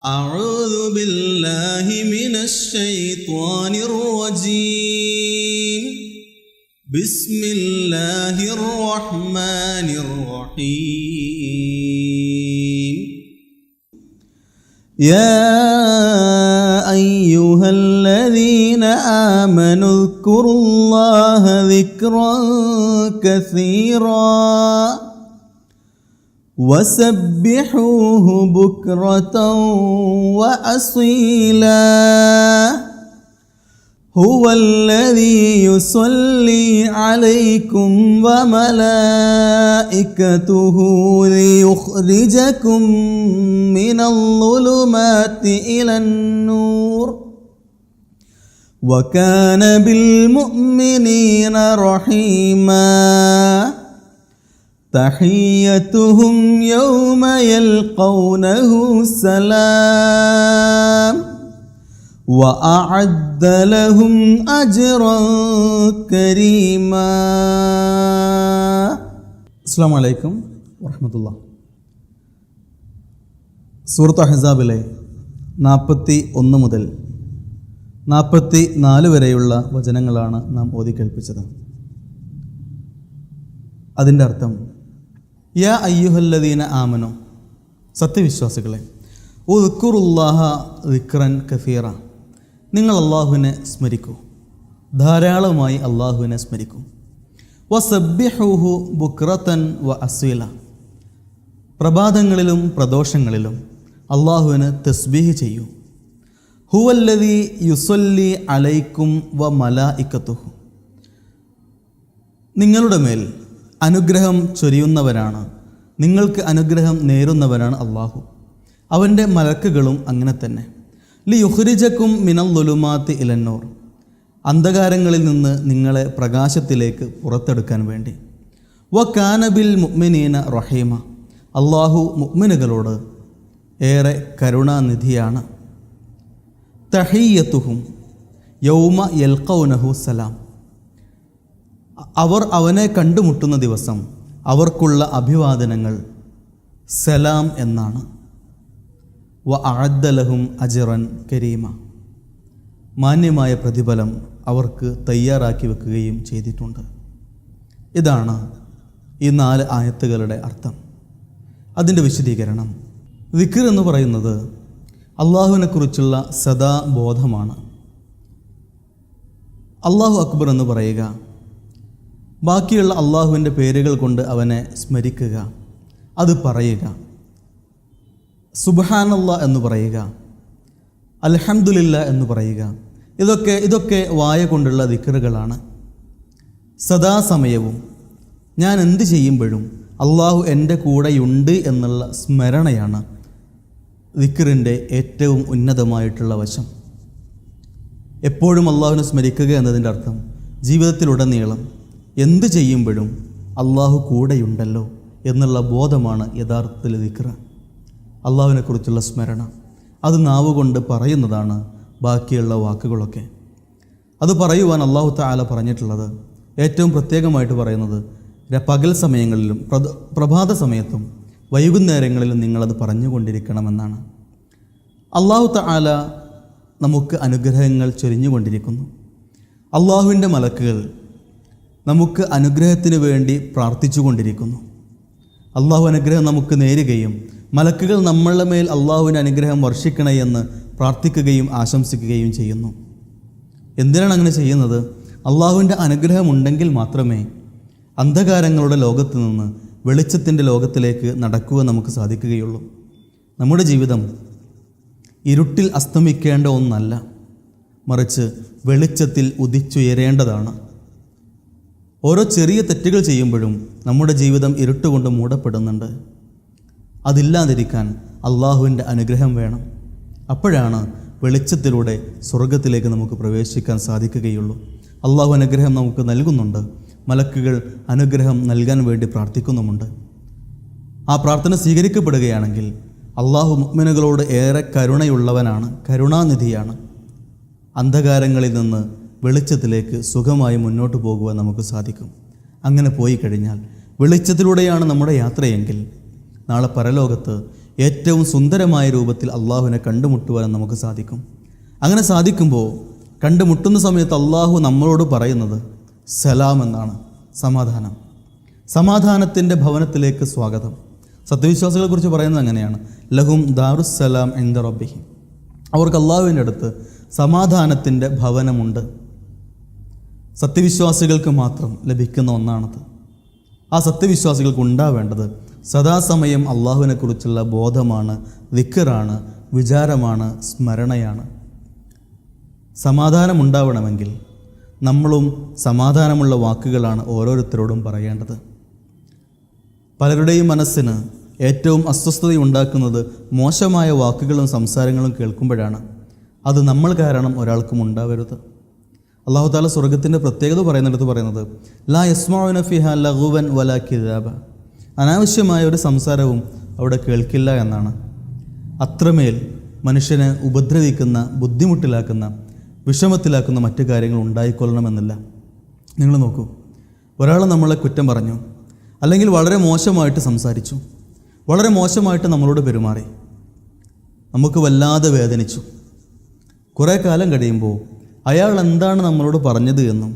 أعوذ بالله من الشيطان الرجيم بسم الله الرحمن الرحيم يا أيها الذين آمنوا اذكروا الله ذكرا كثيرا وسبحوه بكرة وأصيلا هو الذي يصلي عليكم وملائكته ليخرجكم من الظلمات إلى النور وكان بالمؤمنين رحيما تحيتهم يوم يلقونه سلام وأعد لهم أجرا كريما. السلام عليكم ورحمة الله. സൂറത്ത് അഹ്സാബിലെ 41 മുതൽ 44 വരെയുള്ള വചനങ്ങളാണ് നാം ഓതി കേൾപ്പിച്ചത്. അതിൻ്റെ അർത്ഥം, യാ അയ്യുഹല്ലദീന ആമനു, സത്യവിശ്വാസികളെ, ഉദ്കുറുല്ലാഹ ദിക്റൻ കസീറ, നിങ്ങൾ അള്ളാഹുവിനെ സ്മരിക്കൂ, ധാരാളമായി അള്ളാഹുവിനെ സ്മരിക്കൂ. വസബ്ബിഹൂഹു ബുക്റതൻ വ അസ്വീല, പ്രഭാതങ്ങളിലും പ്രദോഷങ്ങളിലും അള്ളാഹുവിന് തസ്ബീഹ് ചെയ്യൂ. ഹുവല്ലദീ യുസല്ലി അലൈക്കും വ മലായിക്കത്തുഹു, നിങ്ങളുടെ മേൽ അനുഗ്രഹം ചൊരിയുന്നവരാണ്, നിങ്ങൾക്ക് അനുഗ്രഹം നേരുന്നവരാണ് അള്ളാഹു. അവൻ്റെ മലക്കുകളും അങ്ങനെ തന്നെ. ലിയുഖ്രിജക്കും മിനൽ ളുലുമാത്തി ഇലന്നൂർ, അന്ധകാരങ്ങളിൽ നിന്ന് നിങ്ങളെ പ്രകാശത്തിലേക്ക് പുറത്തെടുക്കാൻ വേണ്ടി. വ കാന ബിൽ മുഅ്മിനീന റഹീമ, അള്ളാഹു മുഅ്മിനുകളോട് ഏറെ കരുണാനിധിയാണ്. തഹിയ്യത്തുഹും യൗമ യൽഖൗനഹു സലാം, അവർ അവനെ കണ്ടുമുട്ടുന്ന ദിവസം അവർക്കുള്ള അഭിവാദനങ്ങൾ സലാം എന്നാണ്. വ അഅദ്ദ ലഹും അജ്റൻ കരീമ, മാന്യമായ പ്രതിഫലം അവർക്ക് തയ്യാറാക്കി വെക്കുകയും ചെയ്തിട്ടുണ്ട്. ഇതാണ് ഈ 4 ആയത്തുകളുടെ അർത്ഥം. അതിൻ്റെ വിശദീകരണം, ദിക്ർ എന്ന് പറയുന്നത് അള്ളാഹുവിനെക്കുറിച്ചുള്ള സദാ ബോധമാണ്. അള്ളാഹു അക്ബർ എന്ന് പറയുക, ബാക്കിയുള്ള അള്ളാഹുവിൻ്റെ പേരുകൾ കൊണ്ട് അവനെ സ്മരിക്കുക, അത് പറയുക. സുബ്ഹാനല്ലാഹ് എന്ന് പറയുക, അൽഹംദുലില്ലാ എന്ന് പറയുക, ഇതൊക്കെ വായ കൊണ്ടുള്ള ദിക്റുകളാണ്. സദാസമയവും ഞാൻ എന്ത് ചെയ്യുമ്പോഴും അള്ളാഹു എൻ്റെ കൂടെയുണ്ട് എന്നുള്ള സ്മരണയാണ് ദിക്റിൻ്റെ ഏറ്റവും ഉന്നതമായിട്ടുള്ള വശം. എപ്പോഴും അള്ളാഹുവിനെ സ്മരിക്കുക എന്നതിൻ്റെ അർത്ഥം ജീവിതത്തിലുടനീളം എന്ത് ചെയ്യുമ്പോഴും അള്ളാഹു കൂടെയുണ്ടല്ലോ എന്നുള്ള ബോധമാണ് യഥാർത്ഥത്തിൽ ദിക്ർ. അള്ളാഹുവിനെക്കുറിച്ചുള്ള സ്മരണ അത് നാവുകൊണ്ട് പറയുന്നതാണ് ബാക്കിയുള്ള വാക്കുകളൊക്കെ. അത് പറയുവാൻ അള്ളാഹു തആല പറഞ്ഞിട്ടുള്ളത്, ഏറ്റവും പ്രത്യേകമായിട്ട് പറയുന്നത് പകൽ സമയങ്ങളിലും പ്രഭാത സമയത്തും വൈകുന്നേരങ്ങളിലും നിങ്ങളത് പറഞ്ഞുകൊണ്ടിരിക്കണമെന്നാണ്. അള്ളാഹു തആല നമുക്ക് അനുഗ്രഹങ്ങൾ ചൊരിഞ്ഞുകൊണ്ടിരിക്കുന്നു. അള്ളാഹുവിൻ്റെ മലക്കുകൾ നമുക്ക് അനുഗ്രഹത്തിന് വേണ്ടി പ്രാർത്ഥിച്ചു കൊണ്ടിരിക്കുന്നു. അള്ളാഹു അനുഗ്രഹം നമുക്ക് നേരുകയും മലക്കുകൾ നമ്മളുടെ മേൽ അള്ളാഹുവിൻ്റെ അനുഗ്രഹം വർഷിക്കണേ എന്ന് പ്രാർത്ഥിക്കുകയും ആശംസിക്കുകയും ചെയ്യുന്നു. എന്തിനാണ് അങ്ങനെ ചെയ്യുന്നത്? അള്ളാഹുവിൻ്റെ അനുഗ്രഹം ഉണ്ടെങ്കിൽ മാത്രമേ അന്ധകാരങ്ങളുടെ ലോകത്ത് നിന്ന് വെളിച്ചത്തിൻ്റെ ലോകത്തിലേക്ക് നടക്കുവാൻ നമുക്ക് സാധിക്കുകയുള്ളൂ. നമ്മുടെ ജീവിതം ഇരുട്ടിൽ അസ്തമിക്കേണ്ട ഒന്നല്ല, മറിച്ച് വെളിച്ചത്തിൽ ഉദിച്ചുയരേണ്ടതാണ്. ഓരോ ചെറിയ തെറ്റുകൾ ചെയ്യുമ്പോഴും നമ്മുടെ ജീവിതം ഇരുട്ടുകൊണ്ട് മൂടപ്പെടുന്നുണ്ട്. അതില്ലാതിരിക്കാൻ അള്ളാഹുവിൻ്റെ അനുഗ്രഹം വേണം. അപ്പോഴാണ് വെളിച്ചത്തിലൂടെ സ്വർഗത്തിലേക്ക് നമുക്ക് പ്രവേശിക്കാൻ സാധിക്കുകയുള്ളൂ. അള്ളാഹു അനുഗ്രഹം നമുക്ക് നൽകുന്നുണ്ട്. മലക്കുകൾ അനുഗ്രഹം നൽകാൻ വേണ്ടി പ്രാർത്ഥിക്കുന്നുമുണ്ട്. ആ പ്രാർത്ഥന സ്വീകരിക്കപ്പെടുകയാണെങ്കിൽ അള്ളാഹു മുഅ്മിനുകളോട് ഏറെ കരുണയുള്ളവനാണ്, കരുണാനിധിയാണ്. അന്ധകാരങ്ങളിൽ നിന്ന് വെളിച്ചത്തിലേക്ക് സുഖമായി മുന്നോട്ട് പോകുവാൻ നമുക്ക് സാധിക്കും. അങ്ങനെ പോയി കഴിഞ്ഞാൽ വെളിച്ചത്തിലൂടെയാണ് നമ്മുടെ യാത്രയെങ്കിൽ നാളെ പരലോകത്ത് ഏറ്റവും സുന്ദരമായ രൂപത്തിൽ അള്ളാഹുവിനെ കണ്ടുമുട്ടുവാനും നമുക്ക് സാധിക്കും. അങ്ങനെ സാധിക്കുമ്പോൾ കണ്ടുമുട്ടുന്ന സമയത്ത് അള്ളാഹു നമ്മളോട് പറയുന്നത് സലാം എന്നാണ്, സമാധാനം. സമാധാനത്തിൻ്റെ ഭവനത്തിലേക്ക് സ്വാഗതം. സത്യവിശ്വാസികളെക്കുറിച്ച് പറയുന്നത് അങ്ങനെയാണ്, ലഹും ദാറുസ്സലാം ഇൻദ റബ്ബിഹിം. അവർക്ക് അള്ളാഹുവിൻ്റെ അടുത്ത് സമാധാനത്തിൻ്റെ ഭവനമുണ്ട്. സത്യവിശ്വാസികൾക്ക് മാത്രം ലഭിക്കുന്ന ഒന്നാണത്. ആ സത്യവിശ്വാസികൾക്ക് ഉണ്ടാവേണ്ടത് സദാസമയം അള്ളാഹുവിനെക്കുറിച്ചുള്ള ബോധമാണ്, ദിക്റാണ്, വിചാരമാണ്, സ്മരണയാണ്. സമാധാനമുണ്ടാവണമെങ്കിൽ നമ്മളും സമാധാനമുള്ള വാക്കുകളാണ് ഓരോരുത്തരോടും പറയേണ്ടത്. പലരുടെയും മനസ്സിന് ഏറ്റവും അസ്വസ്ഥതയുണ്ടാക്കുന്നത് മോശമായ വാക്കുകളും സംസാരങ്ങളും കേൾക്കുമ്പോഴാണ്. അത് നമ്മൾ കാരണം ഒരാൾക്കും ഉണ്ടാവരുത്. അല്ലാഹു തആല സ്വർഗ്ഗത്തിൻ്റെ പ്രത്യേകത പറയുന്നത് ലാ യസ്മഊന ഫിഹാ ലഗ്വൻ വലാ കിദാബ. അനാവശ്യമായ ഒരു സംസാരവും അവിടെ കേൾക്കില്ല എന്നാണ്. അത്രമേൽ മനുഷ്യനെ ഉപദ്രവിക്കുന്ന, ബുദ്ധിമുട്ടിലാക്കുന്ന, വിഷമത്തിലാക്കുന്ന മറ്റു കാര്യങ്ങൾ ഉണ്ടായിക്കൊള്ളണമെന്നില്ല. നിങ്ങൾ നോക്കൂ, ഒരാൾ നമ്മളെ കുറ്റം പറഞ്ഞു, അല്ലെങ്കിൽ വളരെ മോശമായിട്ട് സംസാരിച്ചു, വളരെ മോശമായിട്ട് നമ്മളോട് പെരുമാറി, നമുക്ക് വല്ലാതെ വേദനിച്ചു. കുറേ കാലം കഴിയുമ്പോൾ അയാൾ എന്താണ് നമ്മളോട് പറഞ്ഞത് എന്നും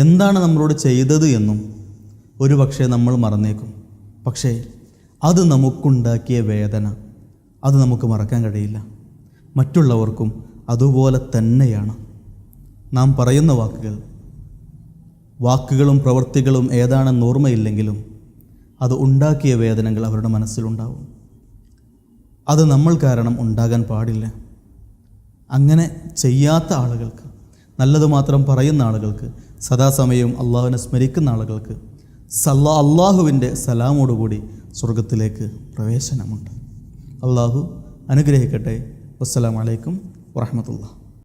എന്താണ് നമ്മളോട് ചെയ്തത് എന്നും ഒരു പക്ഷേ നമ്മൾ മറന്നേക്കും. പക്ഷേ അത് നമുക്കുണ്ടാക്കിയ വേദന അത് നമുക്ക് മറക്കാൻ കഴിയില്ല. മറ്റുള്ളവർക്കും അതുപോലെ തന്നെയാണ്. നാം പറയുന്ന വാക്കുകളും പ്രവൃത്തികളും ഏതാണെന്ന് ഓർമ്മയില്ലെങ്കിലും അത് ഉണ്ടാക്കിയ വേദനകൾ അവരുടെ മനസ്സിലുണ്ടാവും. അത് നമ്മൾ കാരണം ഉണ്ടാകാൻ പാടില്ല. അങ്ങനെ ചെയ്യാത്ത ആളുകൾക്ക്, നല്ലത് മാത്രം പറയുന്ന ആളുകൾക്ക്, സദാസമയവും അള്ളാഹുവിനെ സ്മരിക്കുന്ന ആളുകൾക്ക് അള്ളാഹുവിൻ്റെ സലാമോടുകൂടി സ്വർഗത്തിലേക്ക് പ്രവേശനമുണ്ട്. അള്ളാഹു അനുഗ്രഹിക്കട്ടെ. വസ്സലാമു അലൈക്കും വറഹ്മത്തുള്ളാഹി.